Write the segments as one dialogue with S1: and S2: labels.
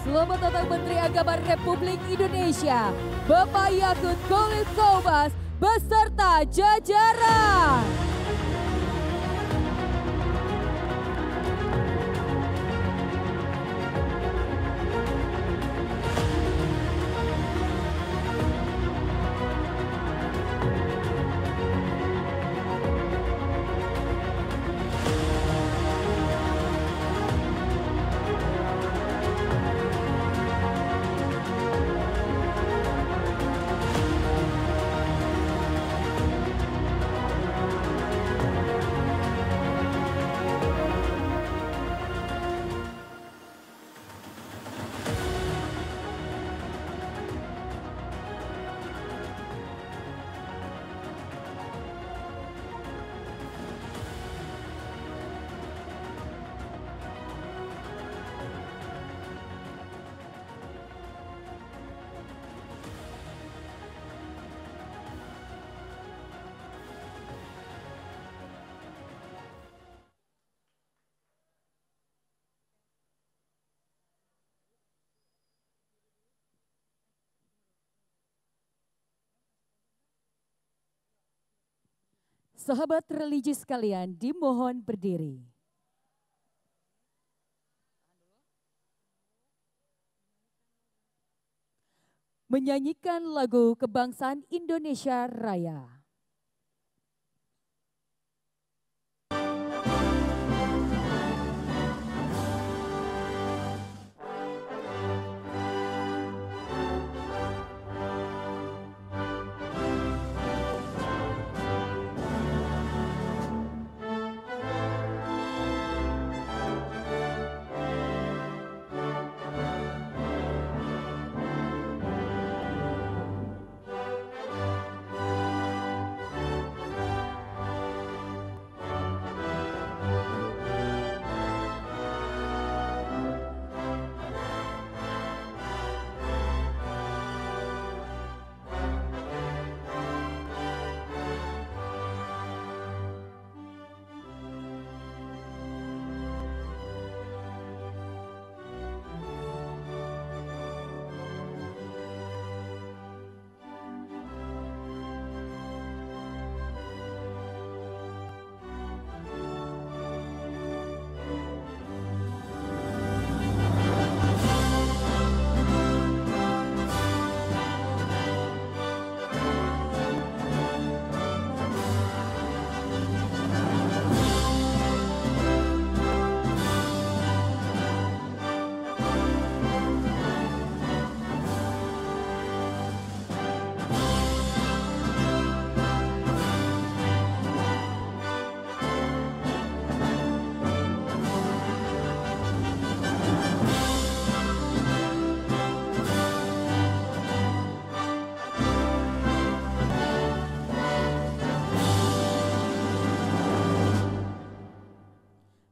S1: Selamat datang Menteri Agama Republik Indonesia, Bapak Yakut Khalil Komas beserta jajaran. Sahabat religi sekalian, dimohon berdiri. Menyanyikan lagu kebangsaan Indonesia Raya.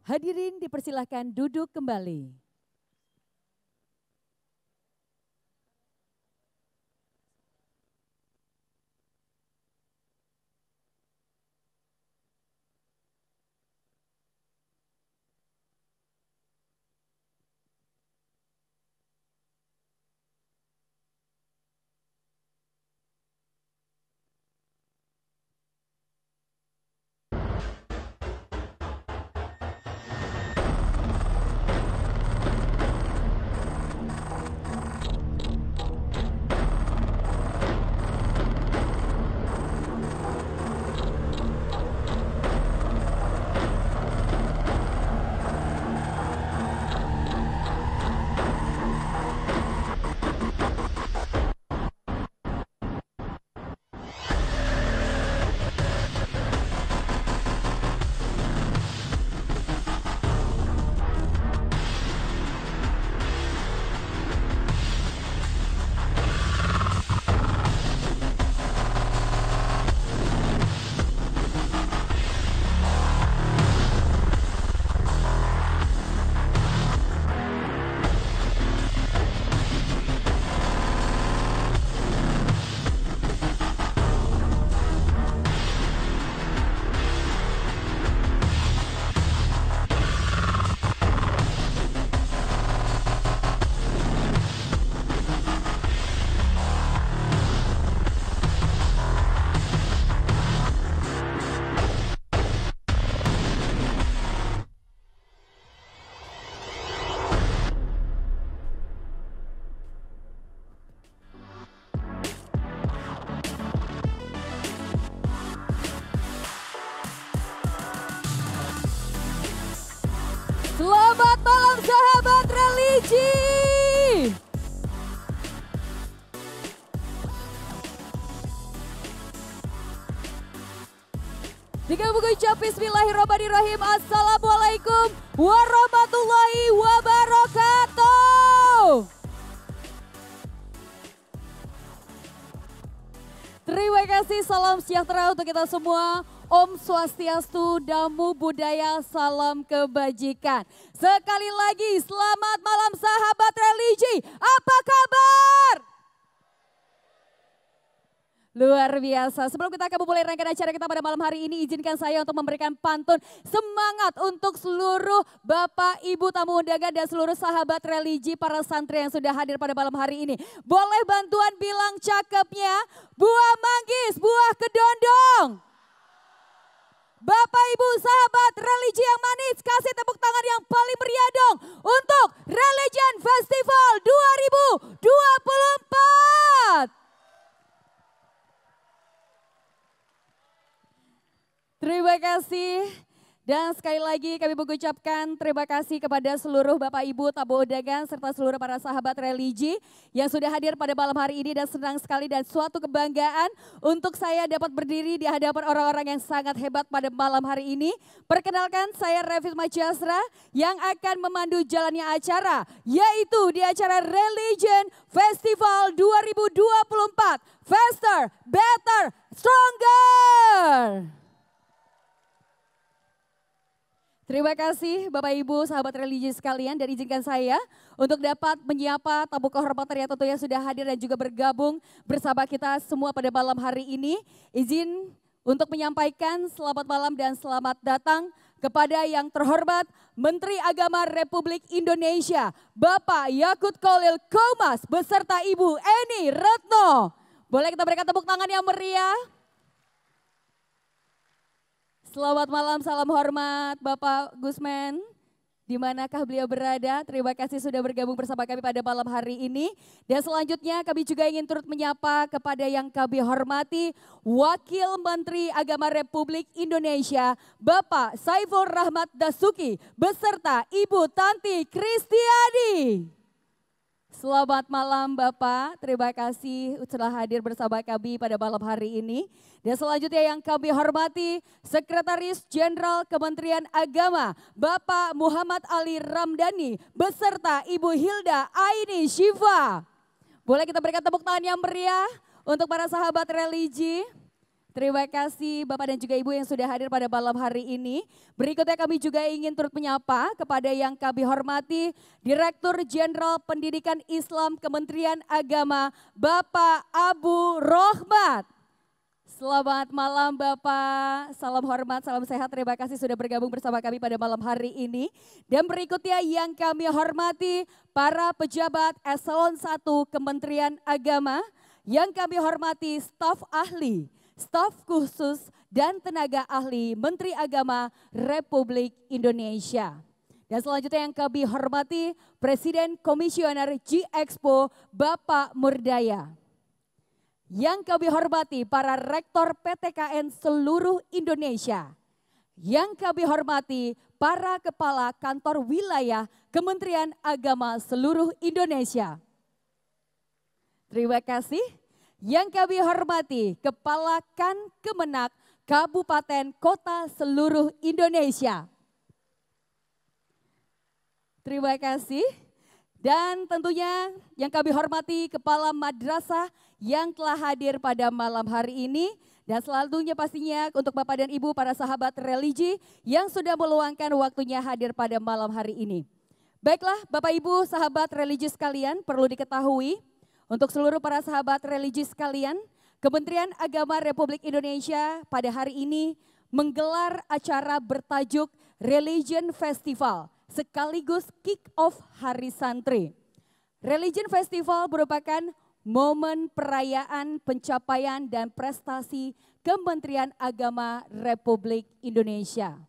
S1: Hadirin dipersilahkan duduk kembali. Dengan mengucap Bismillahirrahmanirrahim. Assalamualaikum warahmatullahi wabarakatuh. Terima kasih, salam sejahtera untuk kita semua. Om Swastiastu, Namo Buddhaya, salam kebajikan. Sekali lagi selamat malam sahabat religi. Apa kabar? Luar biasa. Sebelum kita akan memulai rangkaian acara kita pada malam hari ini, izinkan saya untuk memberikan pantun semangat untuk seluruh Bapak, Ibu tamu undangan dan seluruh sahabat religi para santri yang sudah hadir pada malam hari ini. Boleh bantuan bilang cakepnya, buah manggis, buah kedondong. Bapak, Ibu, sahabat religi yang manis, kasih tepuk tangan yang paling meriah dong untuk Religion Festival 2024. Terima kasih dan sekali lagi kami mengucapkan terima kasih kepada seluruh Bapak Ibu tamu undangan serta seluruh para sahabat religi yang sudah hadir pada malam hari ini dan senang sekali dan suatu kebanggaan untuk saya dapat berdiri di hadapan orang-orang yang sangat hebat pada malam hari ini. Perkenalkan saya Revitma Jasra yang akan memandu jalannya acara yaitu di acara Religion Festival 2024 Faster, Better, Stronger. Terima kasih Bapak Ibu sahabat religi sekalian dan izinkan saya untuk dapat menyapa tamu kehormatan yang tentunya sudah hadir dan juga bergabung bersama kita semua pada malam hari ini. Izin untuk menyampaikan selamat malam dan selamat datang kepada yang terhormat Menteri Agama Republik Indonesia Bapak Yakut Khalil Qomas beserta Ibu Eni Retno. Boleh kita berikan tepuk tangan yang meriah? Selamat malam, salam hormat Bapak Gusmen. Di manakah beliau berada? Terima kasih sudah bergabung bersama kami pada malam hari ini. Dan selanjutnya kami juga ingin turut menyapa kepada yang kami hormati Wakil Menteri Agama Republik Indonesia Bapak Saiful Rahmat Dasuki beserta Ibu Tanti Kristiadi. Selamat malam Bapak, terima kasih telah hadir bersama kami pada malam hari ini. Dan selanjutnya yang kami hormati Sekretaris Jenderal Kementerian Agama Bapak Muhammad Ali Ramdhani beserta Ibu Hilda Aini Syifa. Boleh kita berikan tepuk tangan yang meriah untuk para sahabat religi. Terima kasih Bapak dan juga Ibu yang sudah hadir pada malam hari ini. Berikutnya kami juga ingin turut menyapa kepada yang kami hormati Direktur Jenderal Pendidikan Islam Kementerian Agama Bapak Abu Rohmat. Selamat malam Bapak, salam hormat, salam sehat, terima kasih sudah bergabung bersama kami pada malam hari ini. Dan berikutnya yang kami hormati para pejabat Eselon 1 Kementerian Agama, yang kami hormati staf ahli, staf khusus dan tenaga ahli Menteri Agama Republik Indonesia. Dan selanjutnya yang kami hormati Presiden Komisioner G-Expo Bapak Murdaya. Yang kami hormati para rektor PTKN seluruh Indonesia. Yang kami hormati para kepala kantor wilayah Kementerian Agama seluruh Indonesia. Terima kasih. Yang kami hormati Kepala Kan Kemenak Kabupaten Kota seluruh Indonesia. Terima kasih. Dan tentunya yang kami hormati Kepala Madrasah yang telah hadir pada malam hari ini. Dan selanjutnya pastinya untuk Bapak dan Ibu para sahabat religi yang sudah meluangkan waktunya hadir pada malam hari ini. Baiklah Bapak Ibu sahabat religi sekalian, perlu diketahui untuk seluruh para sahabat religi sekalian, Kementerian Agama Republik Indonesia pada hari ini menggelar acara bertajuk Religion Festival sekaligus kick-off Hari Santri. Religion Festival merupakan momen perayaan pencapaian dan prestasi Kementerian Agama Republik Indonesia.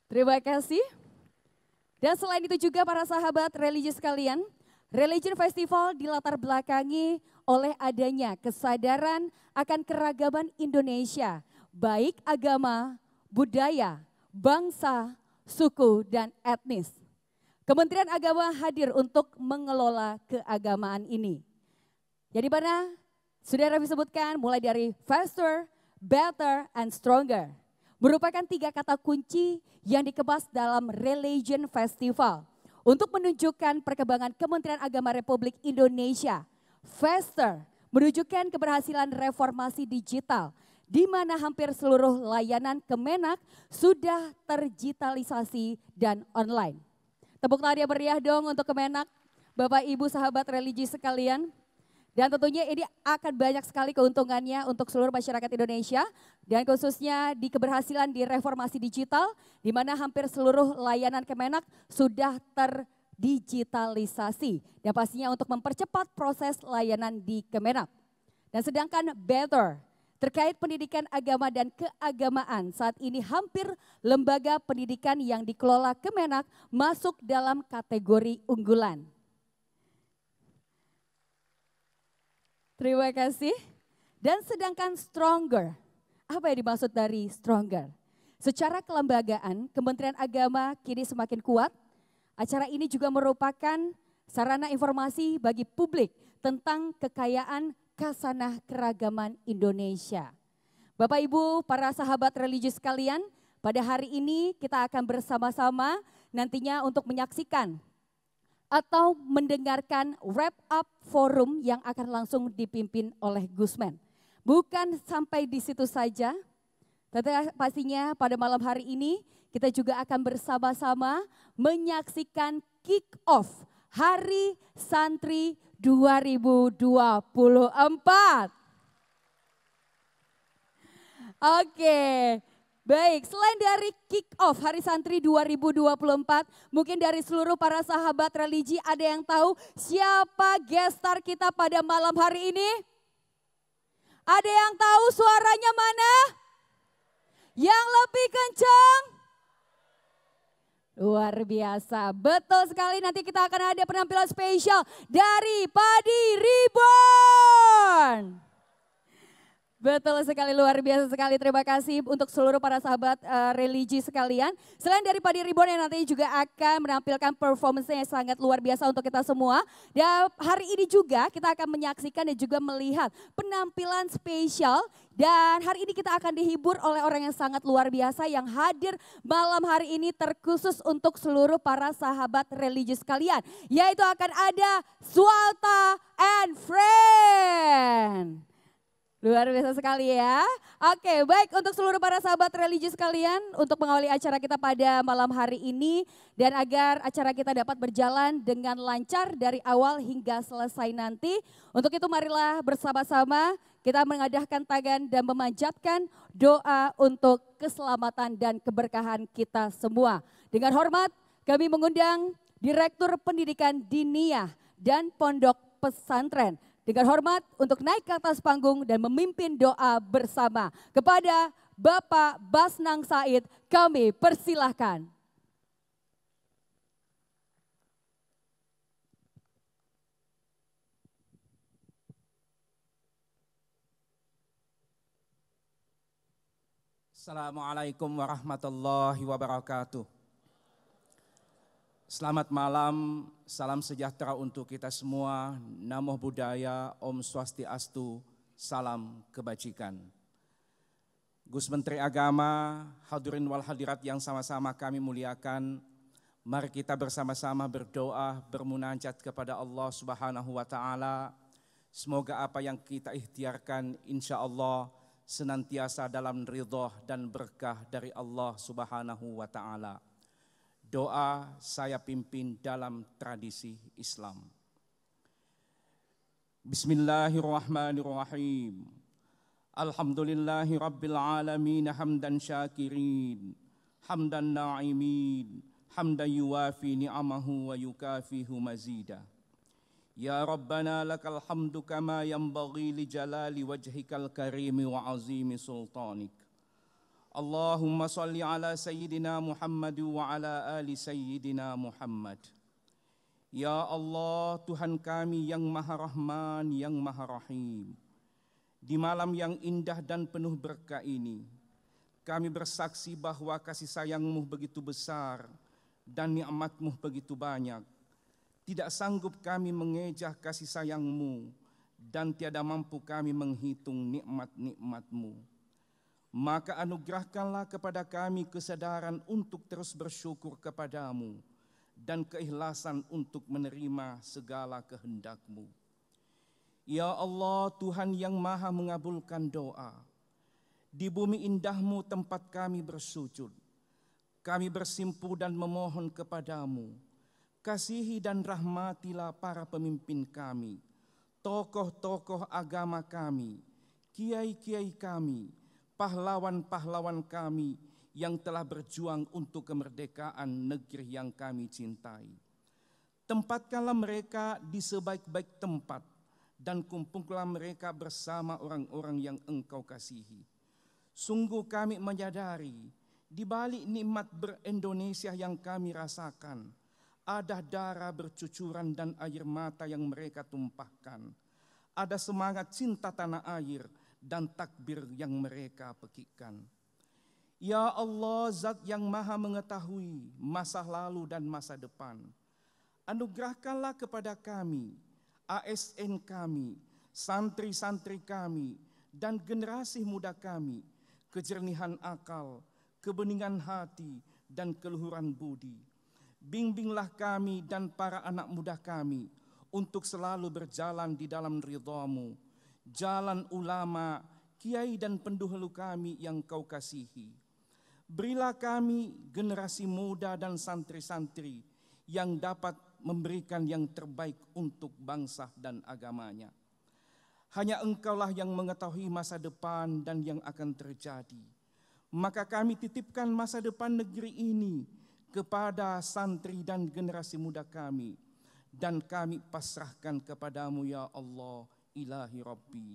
S1: Terima kasih. Dan selain itu juga para sahabat religi sekalian, Religion Festival dilatar belakangi oleh adanya kesadaran akan keragaman Indonesia, baik agama, budaya, bangsa, suku, dan etnis. Kementerian Agama hadir untuk mengelola keagamaan ini. Jadi mana sudah Raffi sebutkan mulai dari faster, better, and stronger merupakan 3 kata kunci yang dikemas dalam Religion Festival untuk menunjukkan perkembangan Kementerian Agama Republik Indonesia. Faster menunjukkan keberhasilan reformasi digital di mana hampir seluruh layanan Kemenak sudah terdigitalisasi dan online. Tepuk tangan yang meriah dong untuk Kemenak, Bapak Ibu sahabat religi sekalian. Dan tentunya ini akan banyak sekali keuntungannya untuk seluruh masyarakat Indonesia dan khususnya di keberhasilan di reformasi digital di mana hampir seluruh layanan Kemenak sudah terdigitalisasi dan pastinya untuk mempercepat proses layanan di Kemenak. Dan sedangkan better terkait pendidikan agama dan keagamaan saat ini hampir lembaga pendidikan yang dikelola Kemenak masuk dalam kategori unggulan. Terima kasih. Dan sedangkan stronger, apa yang dimaksud dari stronger? Secara kelembagaan, Kementerian Agama kini semakin kuat. Acara ini juga merupakan sarana informasi bagi publik tentang kekayaan khasanah keragaman Indonesia. Bapak Ibu, para sahabat religi sekalian, pada hari ini kita akan bersama-sama nantinya untuk menyaksikan atau mendengarkan wrap up forum yang akan langsung dipimpin oleh Gusmen. Bukan sampai di situ saja, tetapi pastinya pada malam hari ini kita juga akan bersama-sama menyaksikan kick off Hari Santri 2024. Oke. Baik, selain dari kick off Hari Santri 2024, mungkin dari seluruh para sahabat religi ada yang tahu siapa guest star kita pada malam hari ini? Ada yang tahu suaranya mana? Yang lebih kencang? Luar biasa, betul sekali, nanti kita akan ada penampilan spesial dari Padi Reborn. Betul sekali, luar biasa sekali. Terima kasih untuk seluruh para sahabat religi sekalian. Selain dari Padi Reborn yang nanti juga akan menampilkan performance-nya yang sangat luar biasa untuk kita semua. Dan hari ini juga kita akan menyaksikan dan juga melihat penampilan spesial. Dan hari ini kita akan dihibur oleh orang yang sangat luar biasa yang hadir malam hari ini terkhusus untuk seluruh para sahabat religi sekalian. Yaitu akan ada Swalta and Friend. Luar biasa sekali ya. Oke, baik untuk seluruh para sahabat religi sekalian untuk mengawali acara kita pada malam hari ini dan agar acara kita dapat berjalan dengan lancar dari awal hingga selesai nanti. Untuk itu marilah bersama-sama kita mengadahkan tangan dan memanjatkan doa untuk keselamatan dan keberkahan kita semua. Dengan hormat kami mengundang Direktur Pendidikan Diniyah dan Pondok Pesantren dengan hormat untuk naik ke atas panggung dan memimpin doa bersama. Kepada Bapak Basnang Said kami persilahkan.
S2: Assalamualaikum warahmatullahi wabarakatuh. Selamat malam, salam sejahtera untuk kita semua. Namo Buddhaya, Om Swastiastu, salam kebajikan. Gus Menteri Agama, hadirin wal hadirat yang sama-sama kami muliakan. Mari kita bersama-sama berdoa, bermunajat kepada Allah Subhanahu wa Ta'ala. Semoga apa yang kita ikhtiarkan insya Allah senantiasa dalam ridha dan berkah dari Allah Subhanahu wa Ta'ala. Doa saya pimpin dalam tradisi Islam. Bismillahirrahmanirrahim. Alhamdulillahi rabbil alamin hamdan syakirin, hamdan na'imin, hamdan yuwafi ni'amahu wa yukafihu mazida. Ya Rabbana lakal hamdu kama yanbaghi li jalali wajhikal karimi wa azimi sultanik. Allahumma salli ala Sayyidina Muhammad wa ala ali Sayyidina Muhammad. Ya Allah, Tuhan kami yang Maha Rahman, yang Maha Rahim. Di malam yang indah dan penuh berkah ini, kami bersaksi bahwa kasih sayang-Mu begitu besar dan nikmat-Mu begitu banyak. Tidak sanggup kami mengejah kasih sayang-Mu dan tiada mampu kami menghitung nikmat-nikmat-Mu. maka anugerahkanlah kepada kami kesadaran untuk terus bersyukur kepadamu dan keikhlasan untuk menerima segala kehendak-Mu. Ya Allah, Tuhan yang maha mengabulkan doa, di bumi indah-Mu tempat kami bersujud, kami bersimpu dan memohon kepadamu, kasihi dan rahmatilah para pemimpin kami, tokoh-tokoh agama kami, kiai-kiai kami, pahlawan-pahlawan kami yang telah berjuang untuk kemerdekaan negeri yang kami cintai. Tempatkanlah mereka di sebaik-baik tempat dan kumpulkanlah mereka bersama orang-orang yang Engkau kasihi. Sungguh kami menyadari di balik nikmat ber-Indonesia yang kami rasakan, ada darah bercucuran dan air mata yang mereka tumpahkan. Ada semangat cinta tanah air dan takbir yang mereka pekikkan. Ya Allah, Zat yang maha mengetahui masa lalu dan masa depan, anugerahkanlah kepada kami, ASN kami, santri-santri kami, dan generasi muda kami, kejernihan akal, kebeningan hati, dan keluhuran budi. Bimbinglah kami dan para anak muda kami untuk selalu berjalan di dalam ridha-Mu, jalan ulama, kiai dan pendahulu kami yang Kau kasihi. Berilah kami generasi muda dan santri-santri yang dapat memberikan yang terbaik untuk bangsa dan agamanya. Hanya Engkaulah yang mengetahui masa depan dan yang akan terjadi. Maka kami titipkan masa depan negeri ini kepada santri dan generasi muda kami, dan kami pasrahkan kepadamu ya Allah, ilahi Rabbi.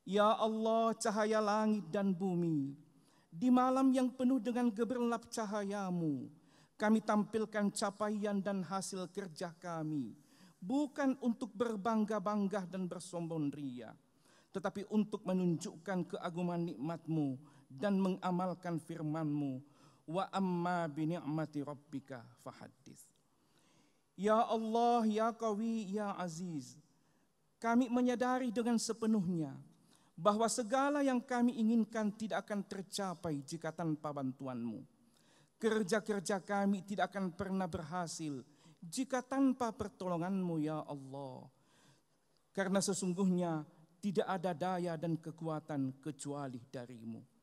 S2: Ya Allah, cahaya langit dan bumi, di malam yang penuh dengan gemerlap cahayamu, kami tampilkan capaian dan hasil kerja kami, bukan untuk berbangga-bangga dan bersombong ria, tetapi untuk menunjukkan keagungan nikmat-Mu dan mengamalkan firman-Mu, wa amma bi ni'mati rabbika fahaddits. Ya Allah, ya Qawi, ya Aziz, kami menyadari dengan sepenuhnya bahwa segala yang kami inginkan tidak akan tercapai jika tanpa bantuan-Mu. Kerja-kerja kami tidak akan pernah berhasil jika tanpa pertolongan-Mu ya Allah. Karena sesungguhnya tidak ada daya dan kekuatan kecuali dari-Mu.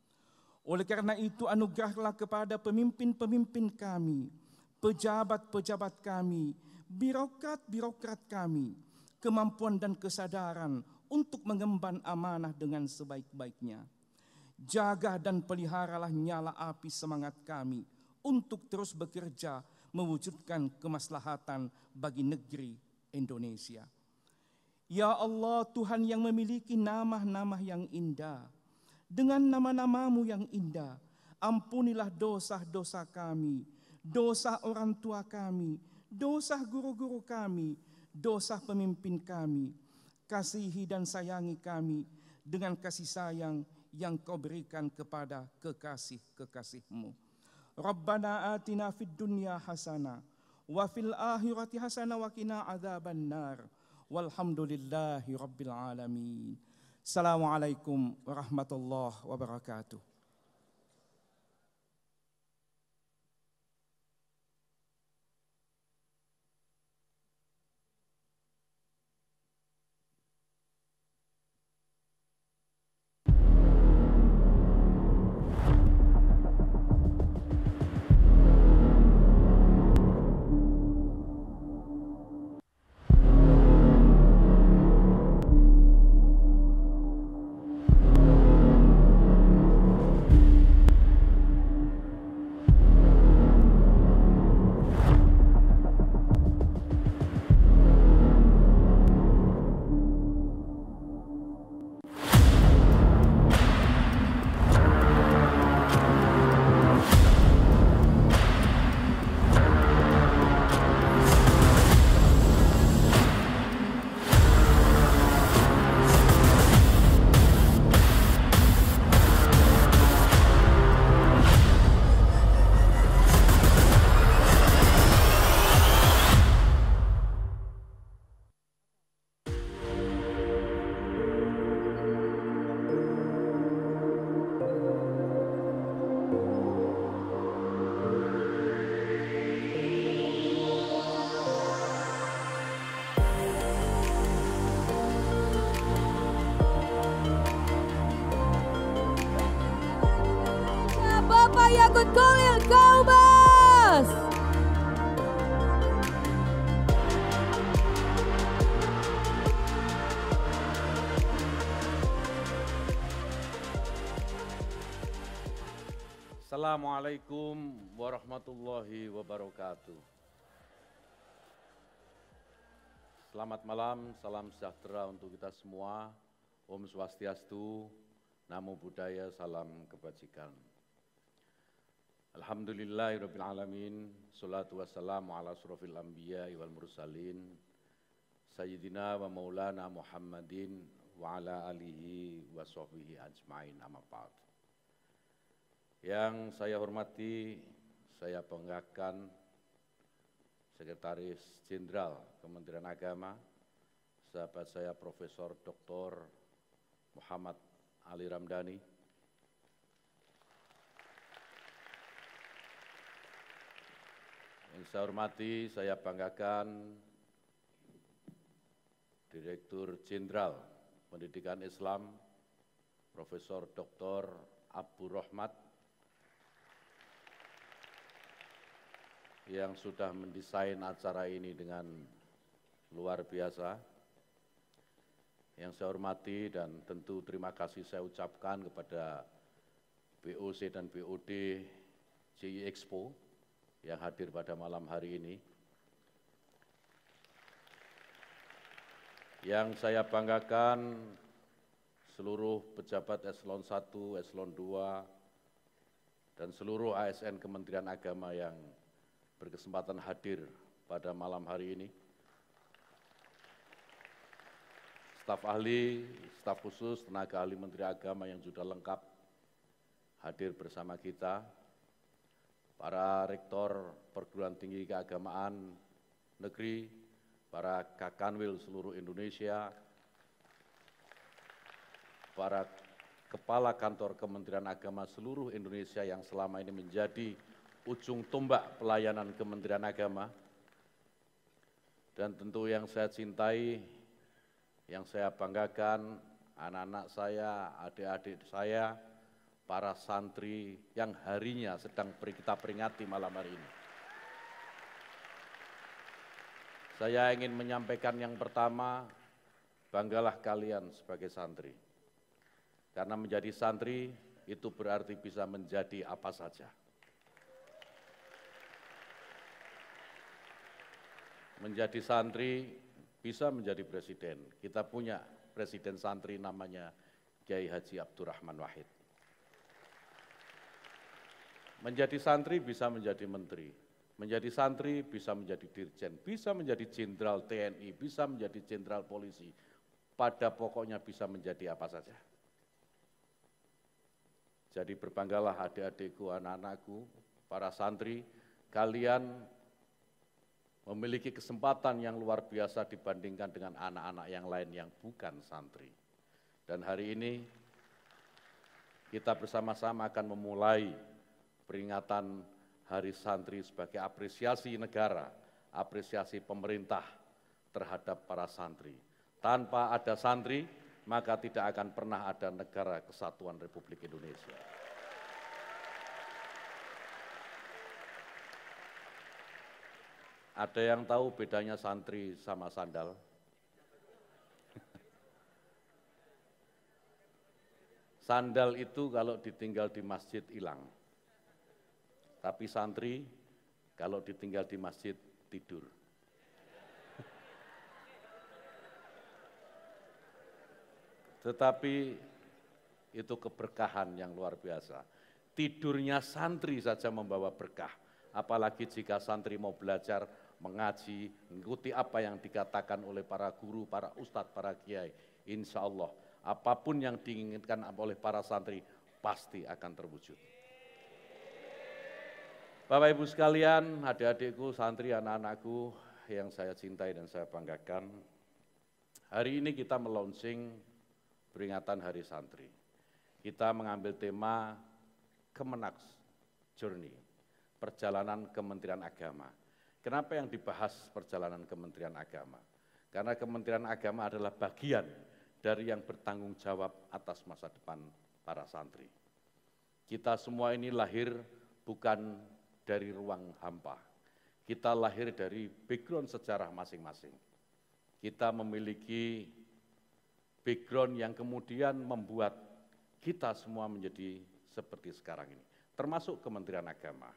S2: Oleh karena itu anugerahlah kepada pemimpin-pemimpin kami, pejabat-pejabat kami, birokrat-birokrat kami, kemampuan dan kesadaran untuk mengemban amanah dengan sebaik-baiknya. Jaga dan peliharalah nyala api semangat kami untuk terus bekerja mewujudkan kemaslahatan bagi negeri Indonesia. Ya Allah, Tuhan yang memiliki nama-nama yang indah, dengan nama-nama-Mu yang indah, ampunilah dosa-dosa kami, dosa orang tua kami, dosa guru-guru kami, dosa pemimpin kami. Kasihi dan sayangi kami dengan kasih sayang yang Kau berikan kepada kekasih-kekasih-Mu. Rabbana atina fid dunya hasanah wa fil akhirati hasanah wa qina adzabannar. Walhamdulillahi rabbil alamin. Assalamualaikum warahmatullahi wabarakatuh.
S1: Yakut Kolil Kaubas.
S3: Assalamualaikum warahmatullahi wabarakatuh. Selamat malam, salam sejahtera untuk kita semua. Om Swastiastu, Namo Buddhaya, salam kebajikan. Alhamdulillahirabbil alamin, sholatu wassalamu ala asrofil anbiya wal mursalin, Sayyidina wa Maulana Muhammadin wa ala alihi wa sahbihi ajma'in, amma ba'd. Yang saya hormati, saya banggakan Sekretaris Jenderal Kementerian Agama, sahabat saya Profesor Dr. Muhammad Ali Ramdhani, yang saya hormati, saya banggakan Direktur Jenderal Pendidikan Islam, Profesor Dr. Abdul Rahmat, yang sudah mendesain acara ini dengan luar biasa. Yang saya hormati dan tentu terima kasih saya ucapkan kepada BOC dan BOD JI Expo yang hadir pada malam hari ini. Yang saya banggakan seluruh pejabat Eselon 1, Eselon 2, dan seluruh ASN Kementerian Agama yang berkesempatan hadir pada malam hari ini. Staf ahli, staf khusus, tenaga ahli Menteri Agama yang sudah lengkap hadir bersama kita, para rektor perguruan tinggi keagamaan negeri, para Kakanwil seluruh Indonesia, para kepala kantor Kementerian Agama seluruh Indonesia yang selama ini menjadi ujung tombak pelayanan Kementerian Agama, dan tentu yang saya cintai, yang saya banggakan, anak-anak saya, adik-adik saya, para santri yang harinya sedang kita peringati malam hari ini. Saya ingin menyampaikan yang pertama, banggalah kalian sebagai santri. Karena menjadi santri itu berarti bisa menjadi apa saja. Menjadi santri bisa menjadi presiden. Kita punya presiden santri namanya Kiai Haji Abdurrahman Wahid. Menjadi santri bisa menjadi menteri. Menjadi santri bisa menjadi dirjen, bisa menjadi jenderal TNI, bisa menjadi jenderal polisi. Pada pokoknya bisa menjadi apa saja. Jadi berbanggalah adik-adikku, anak-anakku, para santri, kalian memiliki kesempatan yang luar biasa dibandingkan dengan anak-anak yang lain yang bukan santri. Dan hari ini kita bersama-sama akan memulai peringatan Hari Santri sebagai apresiasi negara, apresiasi pemerintah terhadap para santri. Tanpa ada santri, maka tidak akan pernah ada negara kesatuan Republik Indonesia. Ada yang tahu bedanya santri sama sandal? Sandal itu kalau ditinggal di masjid hilang. Tapi santri kalau ditinggal di masjid tidur. Tetapi itu keberkahan yang luar biasa. Tidurnya santri saja membawa berkah. Apalagi jika santri mau belajar, mengaji, mengikuti apa yang dikatakan oleh para guru, para ustadz, para kiai. Insya Allah, apapun yang diinginkan oleh para santri, pasti akan terwujud. Bapak Ibu sekalian, adik-adikku, santri, anak-anakku yang saya cintai dan saya banggakan, hari ini kita melaunching peringatan Hari Santri. Kita mengambil tema Kemenak Journey, perjalanan Kementerian Agama. Kenapa yang dibahas perjalanan Kementerian Agama? Karena Kementerian Agama adalah bagian dari yang bertanggung jawab atas masa depan para santri. Kita semua ini lahir bukan dari ruang hampa. Kita lahir dari background sejarah masing-masing. Kita memiliki background yang kemudian membuat kita semua menjadi seperti sekarang ini, termasuk Kementerian Agama.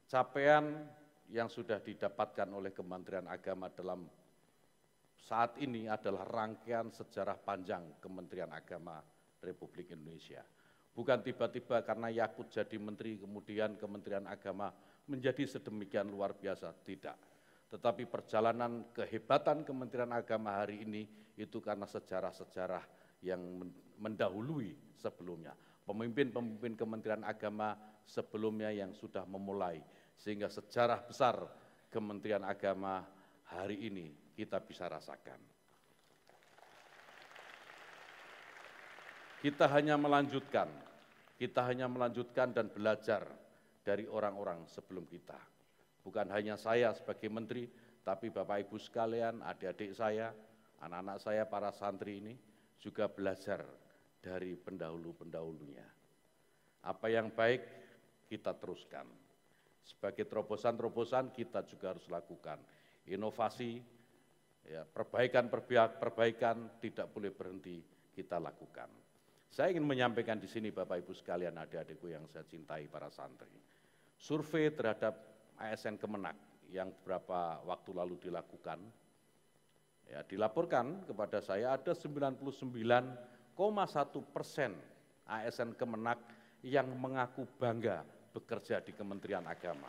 S3: Capaian yang sudah didapatkan oleh Kementerian Agama dalam saat ini adalah rangkaian sejarah panjang Kementerian Agama Republik Indonesia. Bukan tiba-tiba karena Yakut jadi menteri, kemudian Kementerian Agama menjadi sedemikian luar biasa, tidak. Tetapi perjalanan kehebatan Kementerian Agama hari ini itu karena sejarah-sejarah yang mendahului sebelumnya. Pemimpin-pemimpin Kementerian Agama sebelumnya yang sudah memulai, sehingga sejarah besar Kementerian Agama hari ini kita bisa rasakan. Kita hanya melanjutkan dan belajar dari orang-orang sebelum kita. Bukan hanya saya sebagai menteri, tapi Bapak Ibu sekalian, adik-adik saya, anak-anak saya, para santri ini juga belajar dari pendahulu-pendahulunya. Apa yang baik kita teruskan. Sebagai terobosan-terobosan kita juga harus lakukan. Inovasi, ya, perbaikan tidak boleh berhenti kita lakukan. Saya ingin menyampaikan di sini Bapak Ibu sekalian, adik-adikku yang saya cintai, para santri. Survei terhadap ASN Kemenak yang beberapa waktu lalu dilakukan, ya, dilaporkan kepada saya ada 99,1% ASN Kemenak yang mengaku bangga bekerja di Kementerian Agama.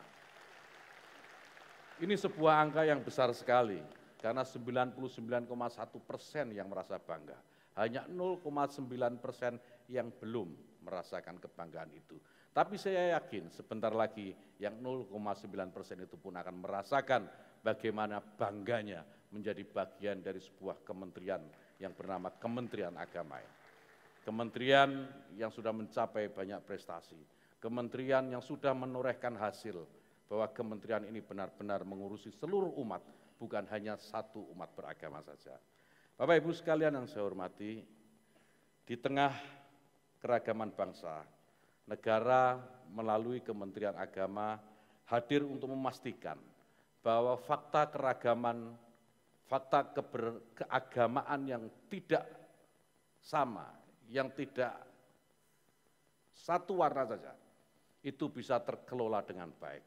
S3: Ini sebuah angka yang besar sekali, karena 99,1% yang merasa bangga. Hanya 0,9% yang belum merasakan kebanggaan itu. Tapi saya yakin sebentar lagi yang 0,9% itu pun akan merasakan bagaimana bangganya menjadi bagian dari sebuah kementerian yang bernama Kementerian Agama. Kementerian yang sudah mencapai banyak prestasi, kementerian yang sudah menorehkan hasil bahwa kementerian ini benar-benar mengurusi seluruh umat, bukan hanya satu umat beragama saja. Bapak Ibu sekalian yang saya hormati, di tengah keragaman bangsa, negara melalui Kementerian Agama hadir untuk memastikan bahwa fakta keragaman, fakta keagamaan yang tidak sama, yang tidak satu warna saja, itu bisa terkelola dengan baik.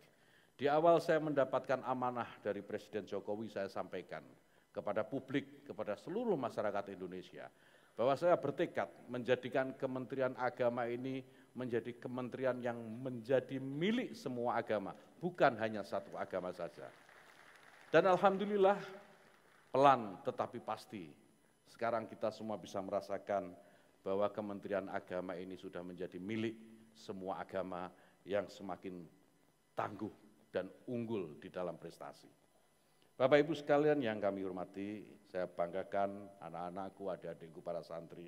S3: Di awal saya mendapatkan amanah dari Presiden Jokowi, saya sampaikan kepada publik, kepada seluruh masyarakat Indonesia, bahwa saya bertekad menjadikan Kementerian Agama ini menjadi kementerian yang menjadi milik semua agama, bukan hanya satu agama saja. Dan alhamdulillah, pelan tetapi pasti, sekarang kita semua bisa merasakan bahwa Kementerian Agama ini sudah menjadi milik semua agama yang semakin tangguh dan unggul di dalam prestasi. Bapak Ibu sekalian yang kami hormati, saya banggakan anak-anakku, adik-adikku, para santri.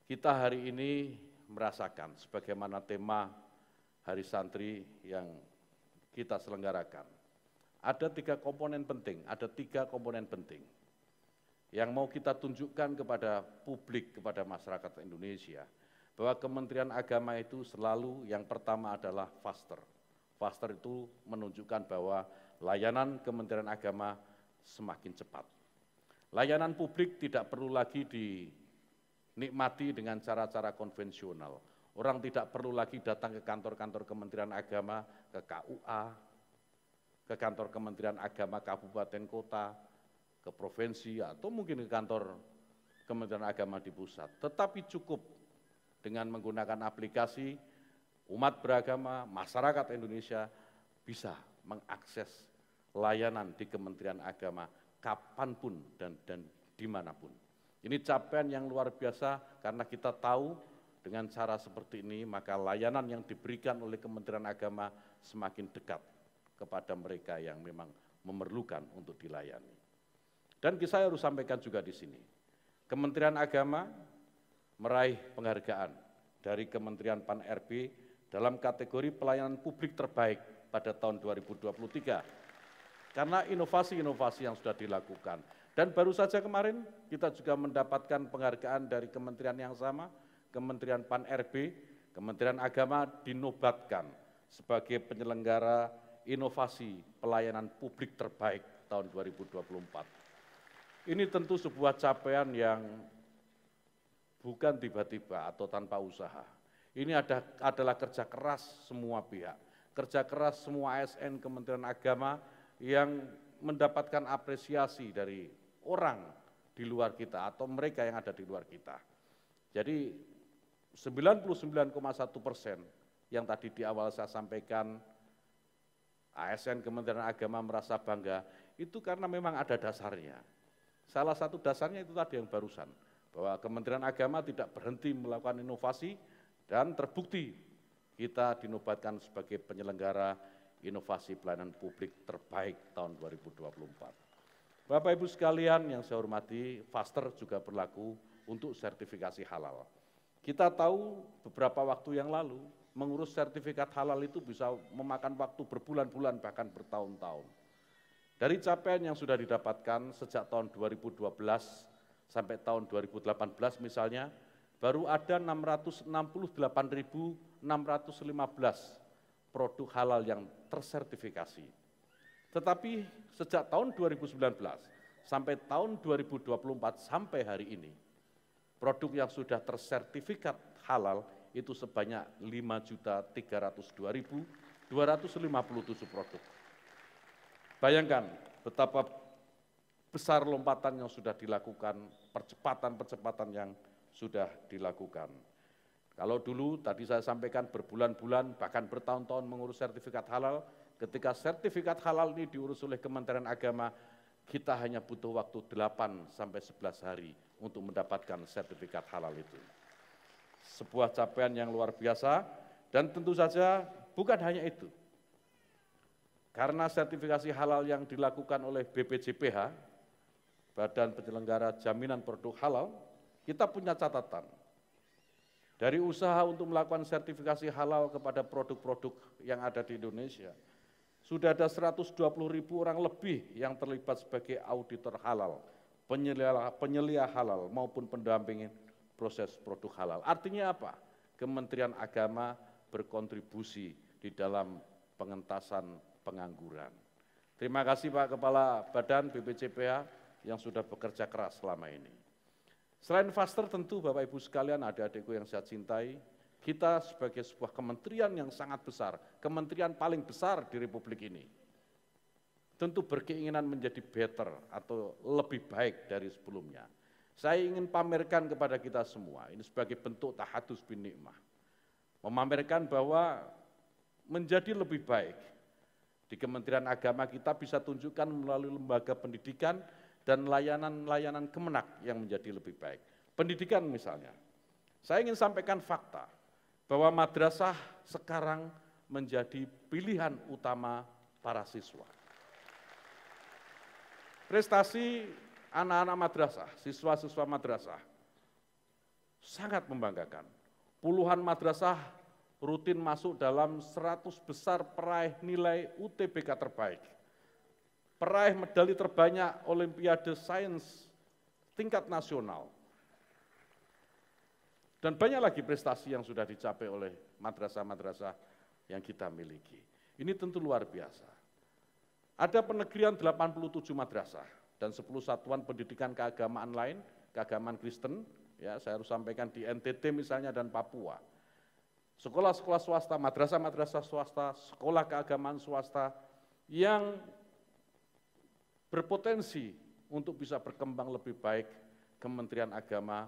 S3: Kita hari ini merasakan sebagaimana tema Hari Santri yang kita selenggarakan. Ada tiga komponen penting yang mau kita tunjukkan kepada publik, kepada masyarakat Indonesia, bahwa Kementerian Agama itu selalu yang pertama adalah faster. Faster itu menunjukkan bahwa layanan Kementerian Agama semakin cepat. Layanan publik tidak perlu lagi dinikmati dengan cara-cara konvensional. Orang tidak perlu lagi datang ke kantor-kantor Kementerian Agama, ke KUA, ke kantor Kementerian Agama kabupaten kota, ke provinsi, atau mungkin ke kantor Kementerian Agama di pusat. Tetapi cukup dengan menggunakan aplikasi, umat beragama, masyarakat Indonesia bisa mengakses layanan di Kementerian Agama kapanpun dan dimanapun. Ini capaian yang luar biasa karena kita tahu dengan cara seperti ini maka layanan yang diberikan oleh Kementerian Agama semakin dekat kepada mereka yang memang memerlukan untuk dilayani. Dan saya harus sampaikan juga di sini, Kementerian Agama meraih penghargaan dari Kementerian Pan-RB dalam kategori pelayanan publik terbaik pada tahun 2023 karena inovasi-inovasi yang sudah dilakukan. Dan baru saja kemarin kita juga mendapatkan penghargaan dari kementerian yang sama, Kementerian Pan-RB, Kementerian Agama dinobatkan sebagai penyelenggara inovasi pelayanan publik terbaik tahun 2024. Ini tentu sebuah capaian yang bukan tiba-tiba atau tanpa usaha. Ini adalah kerja keras semua pihak, kerja keras semua ASN Kementerian Agama yang mendapatkan apresiasi dari orang di luar kita atau mereka yang ada di luar kita. Jadi 99,1% yang tadi di awal saya sampaikan, ASN Kementerian Agama merasa bangga, itu karena memang ada dasarnya. Salah satu dasarnya itu tadi yang barusan, bahwa Kementerian Agama tidak berhenti melakukan inovasi dan terbukti kita dinobatkan sebagai penyelenggara inovasi pelayanan publik terbaik tahun 2024. Bapak Ibu sekalian yang saya hormati, Faster juga berlaku untuk sertifikasi halal. Kita tahu beberapa waktu yang lalu, mengurus sertifikat halal itu bisa memakan waktu berbulan-bulan bahkan bertahun-tahun. Dari capaian yang sudah didapatkan sejak tahun 2012 sampai tahun 2018 misalnya, baru ada 668.615 produk halal yang tersertifikasi. Tetapi sejak tahun 2019 sampai tahun 2024 sampai hari ini, produk yang sudah tersertifikat halal itu sebanyak 5.302.257 produk. Bayangkan betapa besar lompatan yang sudah dilakukan, percepatan-percepatan yang sudah dilakukan. Kalau dulu tadi saya sampaikan berbulan-bulan bahkan bertahun-tahun mengurus sertifikat halal, ketika sertifikat halal ini diurus oleh Kementerian Agama, kita hanya butuh waktu 8 sampai 11 hari untuk mendapatkan sertifikat halal itu. Sebuah capaian yang luar biasa dan tentu saja bukan hanya itu. Karena sertifikasi halal yang dilakukan oleh BPJPH, Badan Penyelenggara Jaminan Produk Halal, kita punya catatan. Dari usaha untuk melakukan sertifikasi halal kepada produk-produk yang ada di Indonesia, sudah ada 120.000 orang lebih yang terlibat sebagai auditor halal, penyelia halal maupun pendampingan proses produk halal. Artinya apa? Kementerian Agama berkontribusi di dalam pengentasan pengangguran. Terima kasih Pak Kepala Badan BPJPH yang sudah bekerja keras selama ini. Selain Faster tentu Bapak Ibu sekalian, adik-adikku yang saya cintai, kita sebagai sebuah kementerian yang sangat besar, kementerian paling besar di Republik ini, tentu berkeinginan menjadi better atau lebih baik dari sebelumnya. Saya ingin pamerkan kepada kita semua, ini sebagai bentuk tahadus bin nikmah, memamerkan bahwa menjadi lebih baik di Kementerian Agama kita bisa tunjukkan melalui lembaga pendidikan dan layanan-layanan kemenak yang menjadi lebih baik. Pendidikan misalnya, saya ingin sampaikan fakta bahwa madrasah sekarang menjadi pilihan utama para siswa. Prestasi anak-anak madrasah, siswa-siswa madrasah, sangat membanggakan. Puluhan madrasah rutin masuk dalam 100 besar peraih nilai UTBK terbaik, peraih medali terbanyak Olimpiade Sains tingkat nasional, dan banyak lagi prestasi yang sudah dicapai oleh madrasah-madrasah yang kita miliki. Ini tentu luar biasa. Ada penegrian 87 madrasah dan 10 satuan pendidikan keagamaan lain, keagamaan Kristen, ya saya harus sampaikan di NTT misalnya dan Papua. Sekolah-sekolah swasta, madrasah-madrasah swasta, sekolah keagamaan swasta yang berpotensi untuk bisa berkembang lebih baik, Kementerian Agama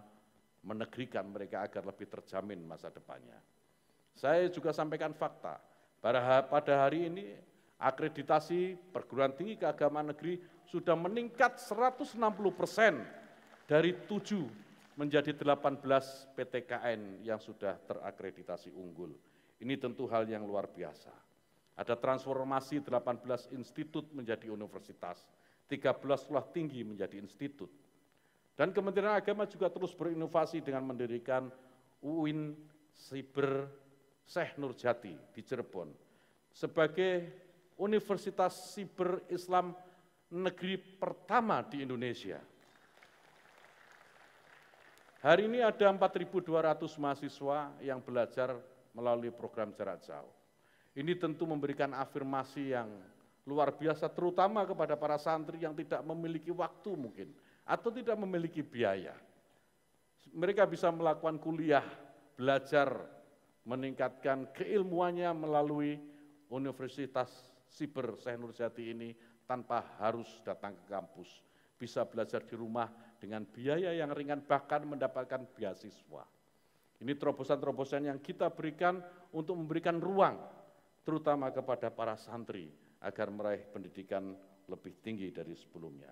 S3: menegrikan mereka agar lebih terjamin masa depannya. Saya juga sampaikan fakta, pada hari ini akreditasi perguruan tinggi keagamaan negeri sudah meningkat 160% dari 7 menjadi 18 PTKN yang sudah terakreditasi unggul. Ini tentu hal yang luar biasa. Ada transformasi 18 institut menjadi universitas, 13 sekolah tinggi menjadi institut. Dan Kementerian Agama juga terus berinovasi dengan mendirikan UIN Siber Syekh Nurjati di Cirebon sebagai Universitas Siber Islam negeri pertama di Indonesia. Hari ini ada 4.200 mahasiswa yang belajar melalui program jarak jauh. Ini tentu memberikan afirmasi yang luar biasa, terutama kepada para santri yang tidak memiliki waktu mungkin, atau tidak memiliki biaya. Mereka bisa melakukan kuliah, belajar, meningkatkan keilmuannya melalui Universitas Siber Syekh Nurjati ini tanpa harus datang ke kampus. Bisa belajar di rumah dengan biaya yang ringan, bahkan mendapatkan beasiswa. Ini terobosan-terobosan yang kita berikan untuk memberikan ruang, terutama kepada para santri, agar meraih pendidikan lebih tinggi dari sebelumnya.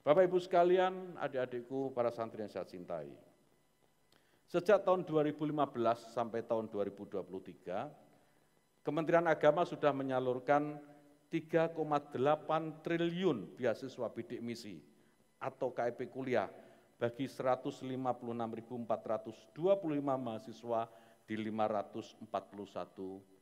S3: Bapak Ibu sekalian, adik-adikku, para santri yang saya cintai. Sejak tahun 2015 sampai tahun 2023, Kementerian Agama sudah menyalurkan 3,8 triliun beasiswa bidik misi atau KIP kuliah bagi 156.425 mahasiswa di 541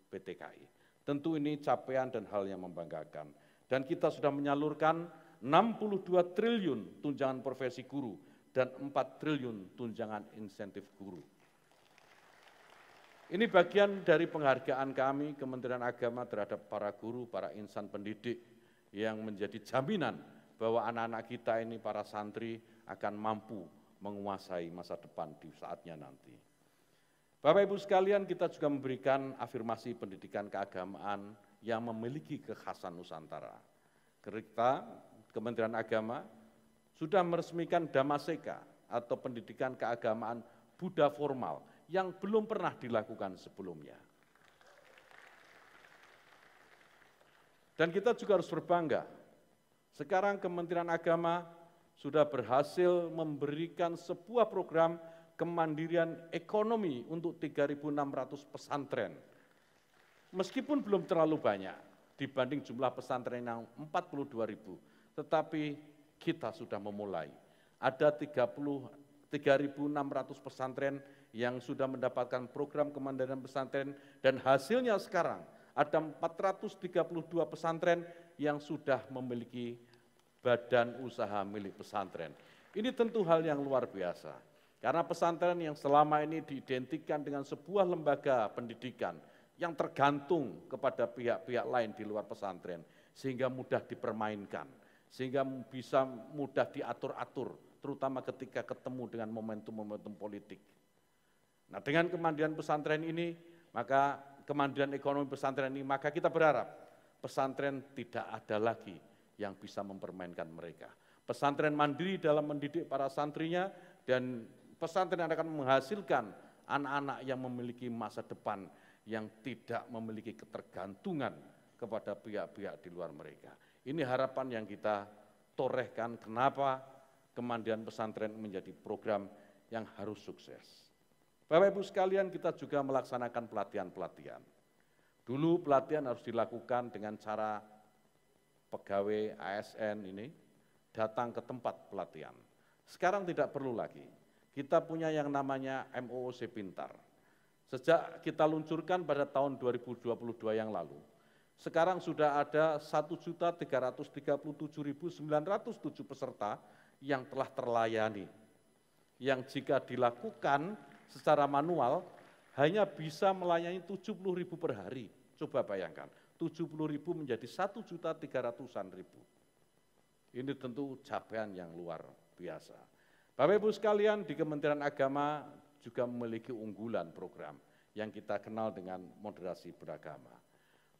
S3: PTKI. Tentu ini capaian dan hal yang membanggakan. Dan kita sudah menyalurkan 62 triliun tunjangan profesi guru dan 4 triliun tunjangan insentif guru. Ini bagian dari penghargaan kami Kementerian Agama terhadap para guru, para insan pendidik yang menjadi jaminan bahwa anak-anak kita ini, para santri, akan mampu menguasai masa depan di saatnya nanti. Bapak Ibu sekalian, kita juga memberikan afirmasi pendidikan keagamaan yang memiliki kekhasan Nusantara. Kita, Kementerian Agama, sudah meresmikan Damaseka atau pendidikan keagamaan Buddha formal yang belum pernah dilakukan sebelumnya. Dan kita juga harus berbangga. Sekarang Kementerian Agama sudah berhasil memberikan sebuah program kemandirian ekonomi untuk 3.600 pesantren. Meskipun belum terlalu banyak dibanding jumlah pesantren yang 42.000, tetapi kita sudah memulai. Ada 3.600 pesantren yang sudah mendapatkan program kemandirian pesantren, dan hasilnya sekarang ada 432 pesantren yang sudah memiliki badan usaha milik pesantren. Ini tentu hal yang luar biasa, karena pesantren yang selama ini diidentikan dengan sebuah lembaga pendidikan yang tergantung kepada pihak-pihak lain di luar pesantren, sehingga mudah dipermainkan, sehingga bisa mudah diatur-atur, terutama ketika ketemu dengan momentum-momentum politik. Nah, dengan kemandirian pesantren ini, maka kemandirian ekonomi pesantren ini, maka kita berharap pesantren tidak ada lagi yang bisa mempermainkan mereka. Pesantren mandiri dalam mendidik para santrinya, dan pesantren akan menghasilkan anak-anak yang memiliki masa depan yang tidak memiliki ketergantungan kepada pihak-pihak di luar mereka. Ini harapan yang kita torehkan, kenapa kemandirian pesantren menjadi program yang harus sukses. Bapak Ibu sekalian, kita juga melaksanakan pelatihan-pelatihan. Dulu pelatihan harus dilakukan dengan cara pegawai ASN ini datang ke tempat pelatihan. Sekarang tidak perlu lagi. Kita punya yang namanya MOOC Pintar. Sejak kita luncurkan pada tahun 2022 yang lalu, sekarang sudah ada 1.337.907 peserta yang telah terlayani. Yang jika dilakukan secara manual hanya bisa melayani 70.000 per hari. Coba bayangkan, 70.000 menjadi 1.300.000. Ini tentu capaian yang luar biasa. Bapak Ibu sekalian, di Kementerian Agama juga memiliki unggulan program yang kita kenal dengan moderasi beragama.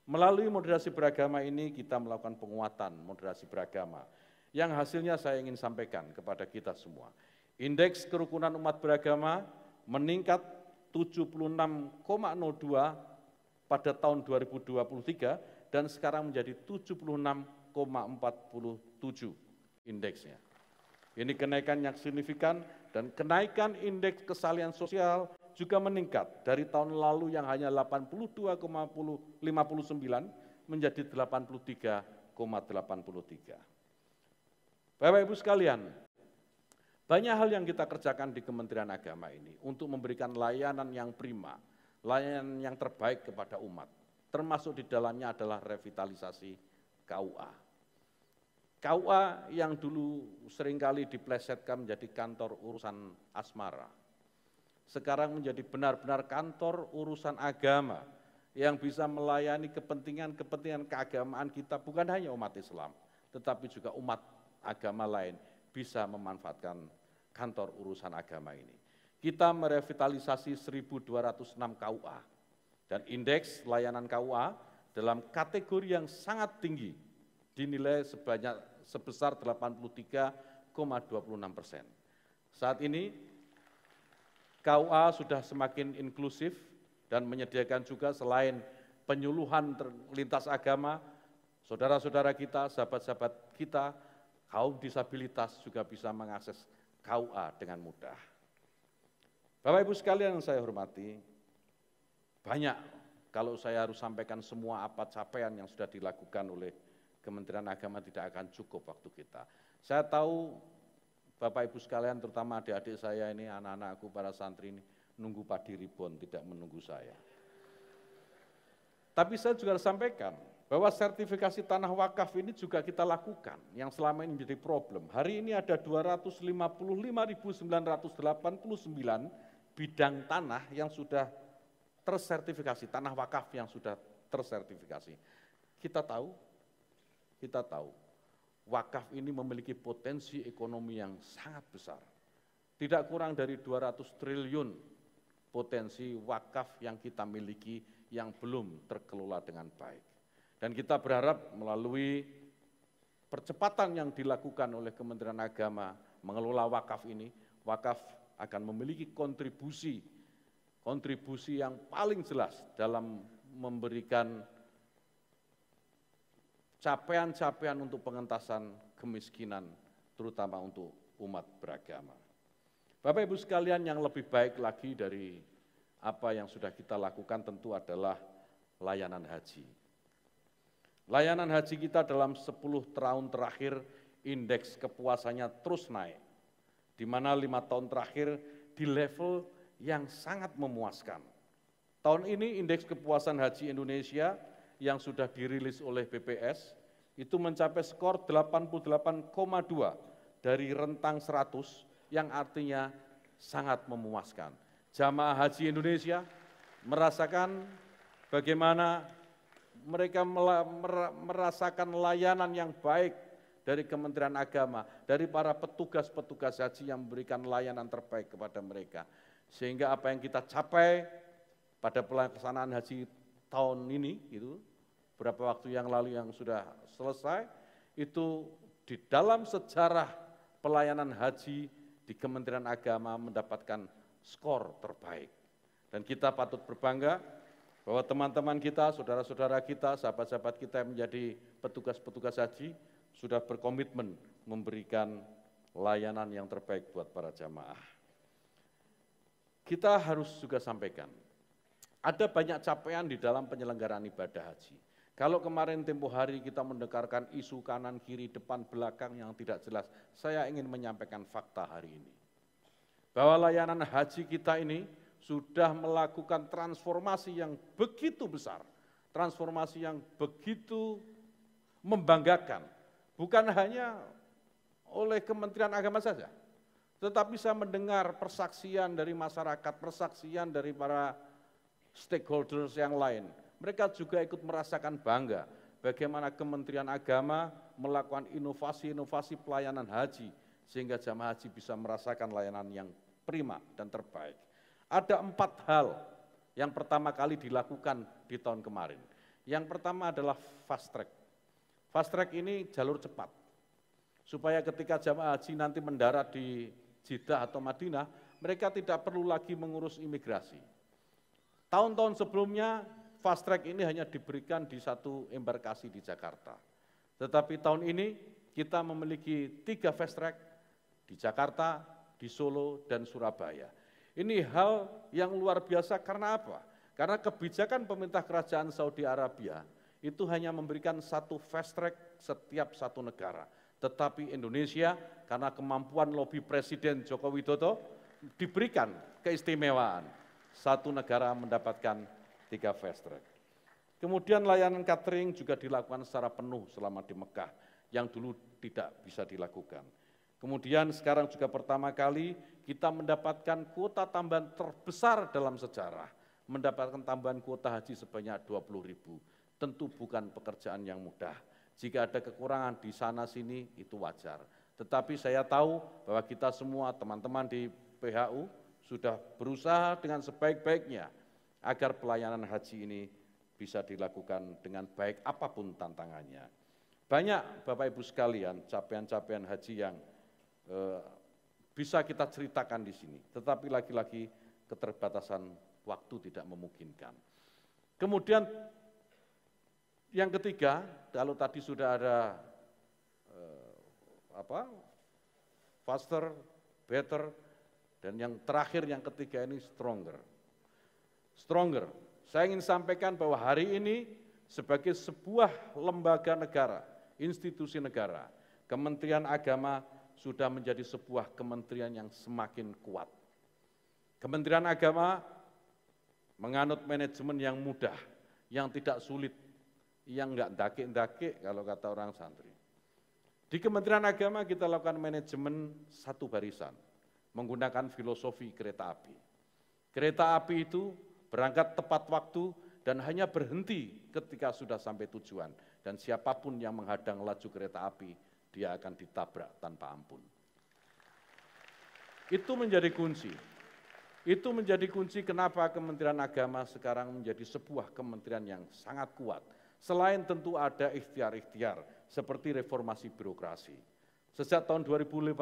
S3: Melalui moderasi beragama ini kita melakukan penguatan moderasi beragama yang hasilnya saya ingin sampaikan kepada kita semua. Indeks kerukunan umat beragama meningkat 76,02 pada tahun 2023 dan sekarang menjadi 76,47 indeksnya. Ini kenaikan yang signifikan, dan kenaikan indeks kesalian sosial juga meningkat dari tahun lalu yang hanya 82,59 menjadi 83,83. Bapak Ibu sekalian, banyak hal yang kita kerjakan di Kementerian Agama ini untuk memberikan layanan yang prima, layanan yang terbaik kepada umat, termasuk di dalamnya adalah revitalisasi KUA. KUA yang dulu seringkali diplesetkan menjadi kantor urusan asmara, sekarang menjadi benar-benar kantor urusan agama yang bisa melayani kepentingan keagamaan kita, bukan hanya umat Islam, tetapi juga umat agama lain bisa memanfaatkan kantor urusan agama ini. Kita merevitalisasi 1.206 KUA dan indeks layanan KUA dalam kategori yang sangat tinggi dinilai sebesar 83,26%. Saat ini KUA sudah semakin inklusif dan menyediakan juga selain penyuluhan lintas agama, saudara-saudara kita, sahabat-sahabat kita, kaum disabilitas juga bisa mengakses KUA dengan mudah. Bapak Ibu sekalian yang saya hormati, banyak kalau saya harus sampaikan semua apa capaian yang sudah dilakukan oleh Kementerian Agama tidak akan cukup waktu kita. Saya tahu Bapak Ibu sekalian, terutama adik-adik saya ini, anak-anakku, para santri ini, nunggu padi ribon, tidak menunggu saya. Tapi saya juga harus sampaikan bahwa sertifikasi tanah wakaf ini juga kita lakukan, yang selama ini menjadi problem. Hari ini ada 255.989 bidang tanah yang sudah tersertifikasi, tanah wakaf yang sudah tersertifikasi. Kita tahu, wakaf ini memiliki potensi ekonomi yang sangat besar. Tidak kurang dari 200 triliun potensi wakaf yang kita miliki yang belum terkelola dengan baik. Dan kita berharap melalui percepatan yang dilakukan oleh Kementerian Agama mengelola wakaf ini, wakaf akan memiliki kontribusi yang paling jelas dalam memberikan capaian-capaian untuk pengentasan kemiskinan, terutama untuk umat beragama. Bapak Ibu sekalian, yang lebih baik lagi dari apa yang sudah kita lakukan tentu adalah layanan haji. Layanan haji kita dalam 10 tahun terakhir indeks kepuasannya terus naik, di mana 5 tahun terakhir di level yang sangat memuaskan. Tahun ini indeks kepuasan haji Indonesia yang sudah dirilis oleh BPS itu mencapai skor 88,2 dari rentang 100, yang artinya sangat memuaskan. Jamaah haji Indonesia merasakan bagaimana mereka merasakan layanan yang baik dari Kementerian Agama, dari para petugas-petugas haji yang memberikan layanan terbaik kepada mereka. Sehingga apa yang kita capai pada pelaksanaan haji tahun ini, itu beberapa waktu yang lalu yang sudah selesai, itu di dalam sejarah pelayanan haji di Kementerian Agama mendapatkan skor terbaik. Dan kita patut berbangga bahwa teman-teman kita, saudara-saudara kita, sahabat-sahabat kita yang menjadi petugas-petugas haji sudah berkomitmen memberikan layanan yang terbaik buat para jamaah. Kita harus juga sampaikan, ada banyak capaian di dalam penyelenggaraan ibadah haji. Kalau kemarin tempo hari kita mendengarkan isu kanan, kiri, depan, belakang yang tidak jelas, saya ingin menyampaikan fakta hari ini. Bahwa layanan haji kita ini sudah melakukan transformasi yang begitu besar, transformasi yang begitu membanggakan, bukan hanya oleh Kementerian Agama saja, tetapi saya mendengar persaksian dari masyarakat, persaksian dari para stakeholders yang lain. Mereka juga ikut merasakan bangga bagaimana Kementerian Agama melakukan inovasi-inovasi pelayanan haji, sehingga jamaah haji bisa merasakan layanan yang prima dan terbaik. Ada 4 hal yang pertama kali dilakukan di tahun kemarin. Yang pertama adalah fast track. Fast track ini jalur cepat, supaya ketika jamaah haji nanti mendarat di Jeddah atau Madinah, mereka tidak perlu lagi mengurus imigrasi. Tahun-tahun sebelumnya, fast track ini hanya diberikan di satu embarkasi di Jakarta. Tetapi tahun ini kita memiliki 3 fast track di Jakarta, di Solo, dan Surabaya. Ini hal yang luar biasa karena apa? Karena kebijakan pemerintah kerajaan Saudi Arabia itu hanya memberikan 1 fast track setiap 1 negara. Tetapi Indonesia karena kemampuan lobi Presiden Joko Widodo diberikan keistimewaan. 1 negara mendapatkan 3 fast track. Kemudian layanan catering juga dilakukan secara penuh selama di Mekah, yang dulu tidak bisa dilakukan. Kemudian sekarang juga pertama kali kita mendapatkan kuota tambahan terbesar dalam sejarah. mendapatkan tambahan kuota haji sebanyak 20.000. Tentu bukan pekerjaan yang mudah. Jika ada kekurangan di sana sini itu wajar. Tetapi saya tahu bahwa kita semua teman-teman di PHU sudah berusaha dengan sebaik-baiknya agar pelayanan haji ini bisa dilakukan dengan baik apapun tantangannya. Banyak Bapak Ibu sekalian capaian-capaian haji yang bisa kita ceritakan di sini, tetapi lagi-lagi keterbatasan waktu tidak memungkinkan. Kemudian yang ketiga, kalau tadi sudah ada faster, better, dan yang terakhir yang ketiga ini stronger. Stronger. Saya ingin sampaikan bahwa hari ini sebagai sebuah lembaga negara, institusi negara, Kementerian Agama sudah menjadi sebuah kementerian yang semakin kuat. Kementerian Agama menganut manajemen yang mudah, yang tidak sulit, yang enggak dakik-dakik kalau kata orang santri. Di Kementerian Agama kita lakukan manajemen satu barisan, menggunakan filosofi kereta api. Kereta api itu berangkat tepat waktu dan hanya berhenti ketika sudah sampai tujuan. Dan siapapun yang menghadang laju kereta api, dia akan ditabrak tanpa ampun. Itu menjadi kunci. Itu menjadi kunci kenapa Kementerian Agama sekarang menjadi sebuah kementerian yang sangat kuat. Selain tentu ada ikhtiar-ikhtiar seperti reformasi birokrasi. Sejak tahun 2018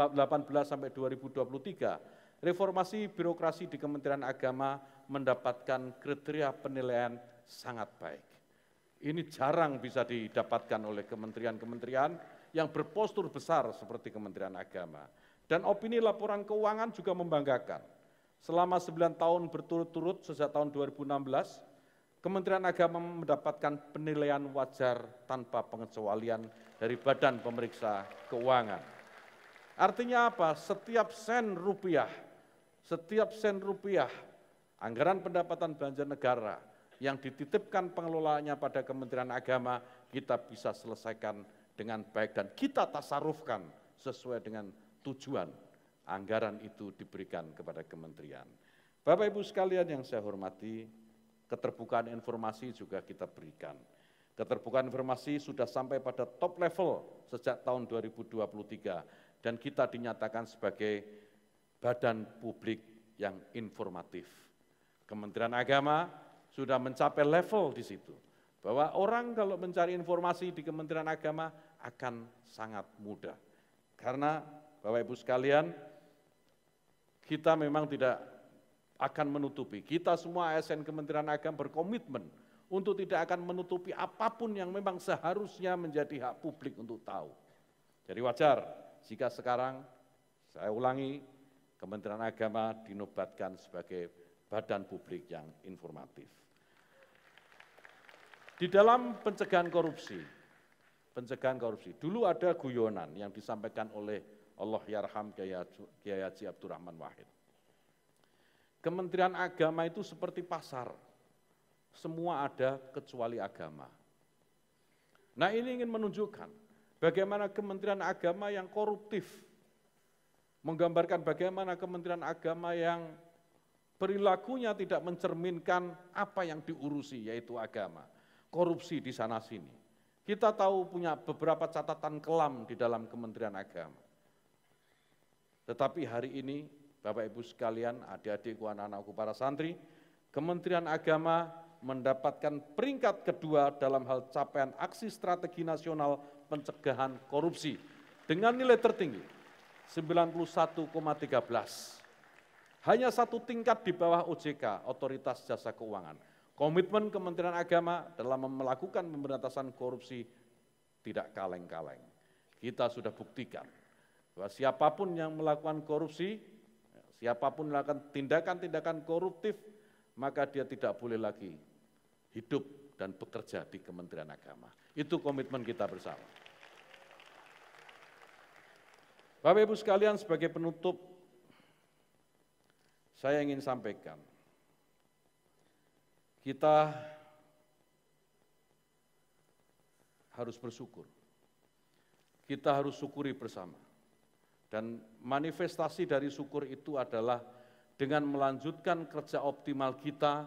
S3: sampai 2023, reformasi birokrasi di Kementerian Agama mendapatkan kriteria penilaian sangat baik. Ini jarang bisa didapatkan oleh kementerian-kementerian yang berpostur besar seperti Kementerian Agama. Dan opini laporan keuangan juga membanggakan. Selama 9 tahun berturut-turut sejak tahun 2016, Kementerian Agama mendapatkan penilaian wajar tanpa pengecualian dari Badan Pemeriksa Keuangan. Artinya apa? Setiap sen rupiah anggaran pendapatan belanja negara yang dititipkan pengelolaannya pada Kementerian Agama, kita bisa selesaikan dengan baik dan kita tasarufkan sesuai dengan tujuan anggaran itu diberikan kepada kementerian. Bapak Ibu sekalian yang saya hormati, keterbukaan informasi juga kita berikan. Keterbukaan informasi sudah sampai pada top level sejak tahun 2023 dan kita dinyatakan sebagai badan publik yang informatif. Kementerian Agama sudah mencapai level di situ, bahwa orang kalau mencari informasi di Kementerian Agama akan sangat mudah. Karena Bapak Ibu sekalian, kita memang tidak akan menutupi, kita semua ASN Kementerian Agama berkomitmen untuk tidak akan menutupi apapun yang memang seharusnya menjadi hak publik untuk tahu. Jadi wajar jika sekarang, saya ulangi, Kementerian Agama dinobatkan sebagai badan publik yang informatif. Di dalam pencegahan korupsi, dulu ada guyonan yang disampaikan oleh Allahyarham Kiai Haji Abdurrahman Wahid. Kementerian Agama itu seperti pasar, semua ada kecuali agama. Nah ini ingin menunjukkan bagaimana Kementerian Agama yang koruptif, menggambarkan bagaimana Kementerian Agama yang perilakunya tidak mencerminkan apa yang diurusi, yaitu agama. Korupsi di sana-sini. Kita tahu punya beberapa catatan kelam di dalam Kementerian Agama. Tetapi hari ini, Bapak Ibu sekalian, adik-adikku, anak-anakku, para santri, Kementerian Agama mendapatkan peringkat kedua dalam hal capaian aksi strategi nasional pencegahan korupsi dengan nilai tertinggi, 91,13. Hanya satu tingkat di bawah OJK, Otoritas Jasa Keuangan. Komitmen Kementerian Agama dalam melakukan pemberantasan korupsi tidak kaleng-kaleng. Kita sudah buktikan bahwa siapapun yang melakukan korupsi, siapapun melakukan tindakan-tindakan koruptif, maka dia tidak boleh lagi hidup dan bekerja di Kementerian Agama. Itu komitmen kita bersama. Bapak Ibu sekalian, sebagai penutup, saya ingin sampaikan, kita harus bersyukur. Kita harus syukuri bersama. Dan manifestasi dari syukur itu adalah dengan melanjutkan kerja optimal kita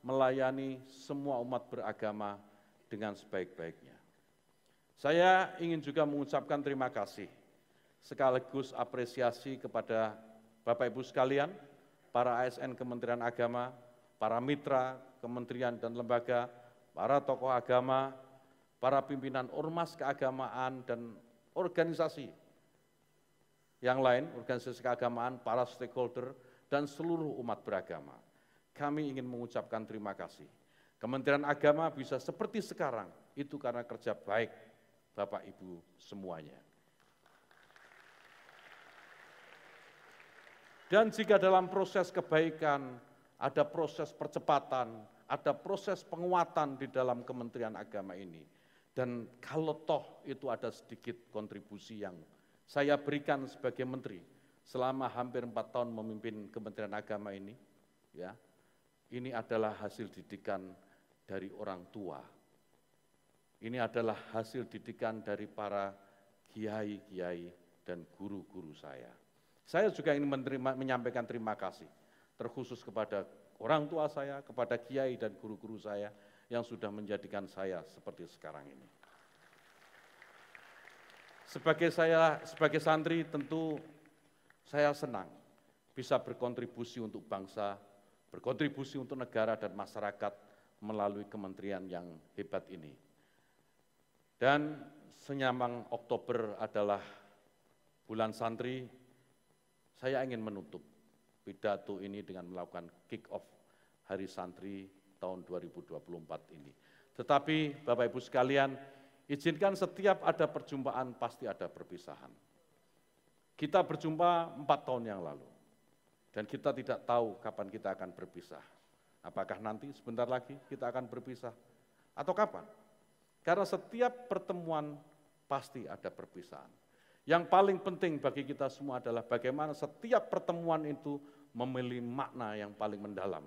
S3: melayani semua umat beragama dengan sebaik-baiknya. Saya ingin juga mengucapkan terima kasih sekaligus apresiasi kepada Bapak Ibu sekalian, para ASN Kementerian Agama, para mitra kementerian dan lembaga, para tokoh agama, para pimpinan ormas keagamaan dan organisasi yang lain, organisasi keagamaan, para stakeholder, dan seluruh umat beragama. Kami ingin mengucapkan terima kasih. Kementerian Agama bisa seperti sekarang, itu karena kerja baik Bapak Ibu semuanya. Dan jika dalam proses kebaikan, ada proses percepatan, ada proses penguatan di dalam Kementerian Agama ini. Dan kalau toh itu ada sedikit kontribusi yang saya berikan sebagai menteri selama hampir 4 tahun memimpin Kementerian Agama ini, ya, ini adalah hasil didikan dari orang tua. Ini adalah hasil didikan dari para kiai-kiai dan guru-guru saya. Saya juga ingin menyampaikan terima kasih terkhusus kepada orang tua saya, kepada kiai dan guru-guru saya yang sudah menjadikan saya seperti sekarang ini. Sebagai santri tentu saya senang bisa berkontribusi untuk bangsa, berkontribusi untuk negara dan masyarakat melalui kementerian yang hebat ini. Dan senyambang Oktober adalah bulan santri, saya ingin menutup pidato ini dengan melakukan kick-off Hari Santri tahun 2024 ini. Tetapi Bapak Ibu sekalian, izinkan setiap ada perjumpaan pasti ada perpisahan. Kita berjumpa 4 tahun yang lalu, dan kita tidak tahu kapan kita akan berpisah. Apakah nanti sebentar lagi kita akan berpisah, atau kapan? Karena setiap pertemuan pasti ada perpisahan. Yang paling penting bagi kita semua adalah bagaimana setiap pertemuan itu memiliki makna yang paling mendalam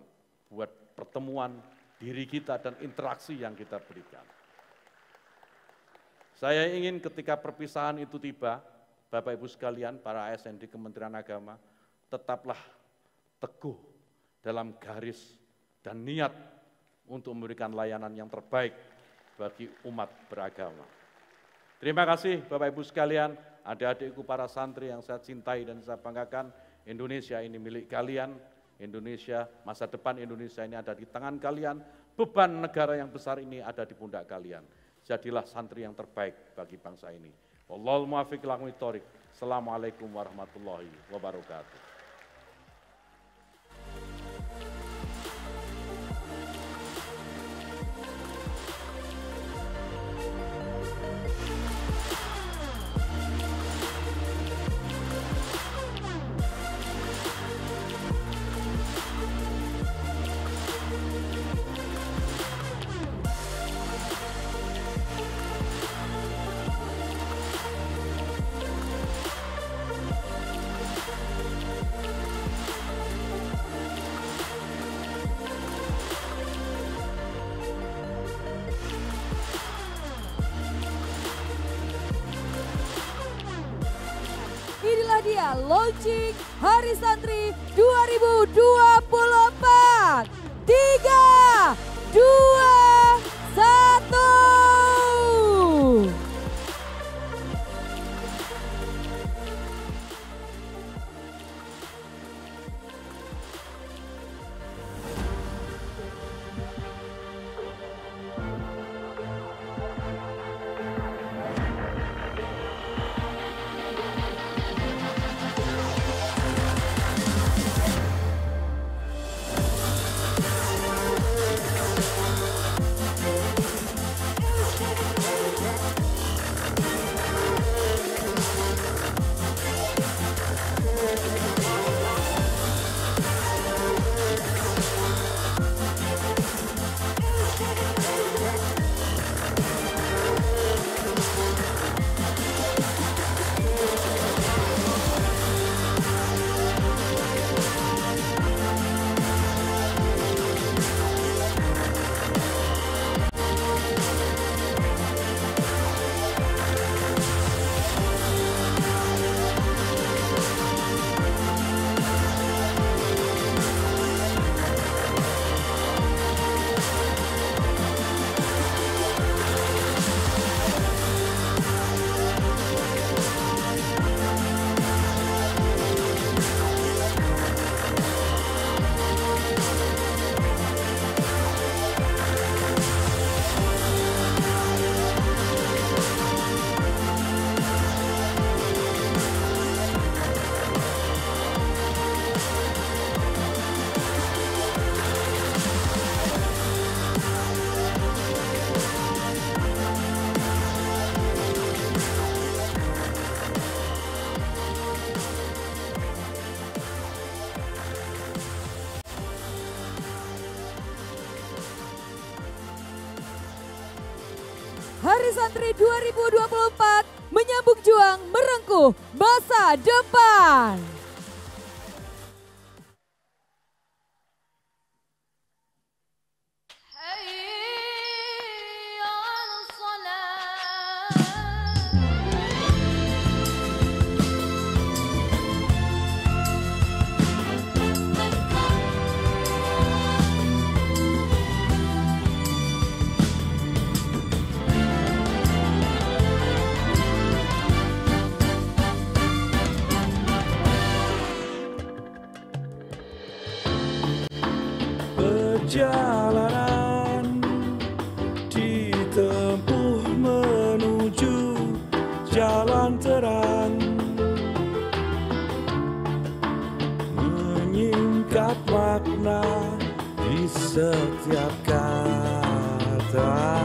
S3: buat pertemuan diri kita dan interaksi yang kita berikan. Saya ingin ketika perpisahan itu tiba, Bapak Ibu sekalian, para ASN di Kementerian Agama, tetaplah teguh dalam garis dan niat untuk memberikan layanan yang terbaik bagi umat beragama. Terima kasih Bapak Ibu sekalian, adik-adikku para santri yang saya cintai dan saya banggakan. Indonesia ini milik kalian, Indonesia, masa depan Indonesia ini ada di tangan kalian, beban negara yang besar ini ada di pundak kalian. Jadilah santri yang terbaik bagi bangsa ini. Wallahul muwaffiq ila aqwamit thoriq. Assalamualaikum warahmatullahi wabarakatuh.
S1: Inilah dia launching Hari Santri 2024. 3, 2, 1. Hari Santri 2024 menyambung juang merengkuh masa depan.
S4: Perjalanan ditempuh menuju jalan terang, menyingkat makna di setiap kata.